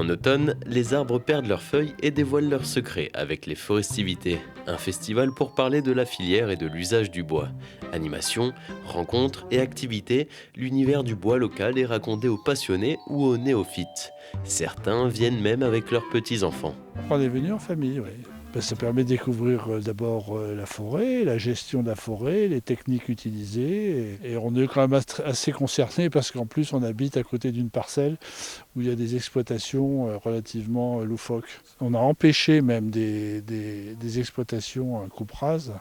En automne, les arbres perdent leurs feuilles et dévoilent leurs secrets avec les Forestivités, un festival pour parler de la filière et de l'usage du bois. Animation, rencontres et activités, l'univers du bois local est raconté aux passionnés ou aux néophytes. Certains viennent même avec leurs petits-enfants. On est venu en famille, oui. Ça permet de découvrir d'abord la forêt, la gestion de la forêt, les techniques utilisées. Et on est quand même assez concerné parce qu'en plus on habite à côté d'une parcelle où il y a des exploitations relativement loufoques. On a empêché même des exploitations à coupe rase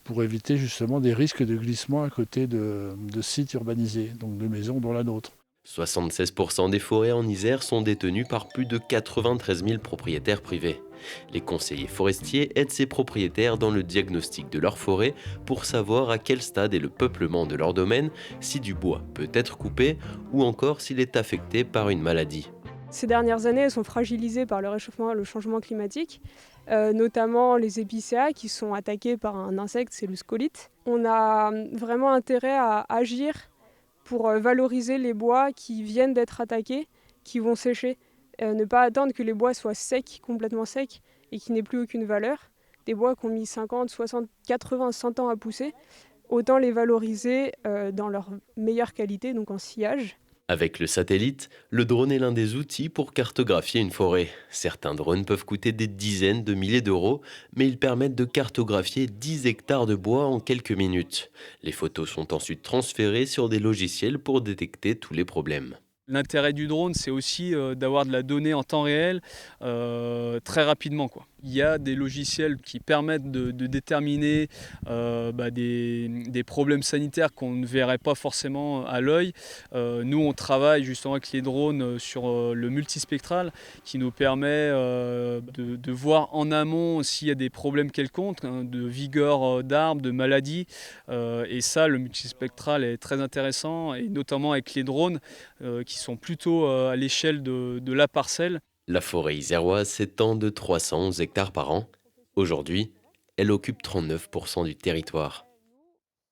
pour éviter justement des risques de glissement à côté de sites urbanisés, donc de maisons dont la nôtre. 76% des forêts en Isère sont détenues par plus de 93 000 propriétaires privés. Les conseillers forestiers aident ces propriétaires dans le diagnostic de leur forêt pour savoir à quel stade est le peuplement de leur domaine, si du bois peut être coupé ou encore s'il est affecté par une maladie. Ces dernières années, elles sont fragilisées par le réchauffement et le changement climatique, notamment les épicéas qui sont attaqués par un insecte, c'est le scolyte. On a vraiment intérêt à agir pour valoriser les bois qui viennent d'être attaqués, qui vont sécher. Ne pas attendre que les bois soient secs, complètement secs, et qui n'aient plus aucune valeur. Des bois qui ont mis 50, 60, 80, 100 ans à pousser, autant les valoriser dans leur meilleure qualité, donc en sillage. Avec le satellite, le drone est l'un des outils pour cartographier une forêt. Certains drones peuvent coûter des dizaines de milliers d'euros, mais ils permettent de cartographier 10 hectares de bois en quelques minutes. Les photos sont ensuite transférées sur des logiciels pour détecter tous les problèmes. L'intérêt du drone, c'est aussi d'avoir de la donnée en temps réel très rapidement, quoi. Il y a des logiciels qui permettent de déterminer des problèmes sanitaires qu'on ne verrait pas forcément à l'œil. Nous, on travaille justement avec les drones sur le multispectral qui nous permet de voir en amont s'il y a des problèmes quelconques, hein, de vigueur d'arbres, de maladies. Et ça, le multispectral est très intéressant, et notamment avec les drones qui sont plutôt à l'échelle de la parcelle. La forêt iséroise s'étend de 311 hectares par an. Aujourd'hui, elle occupe 39% du territoire.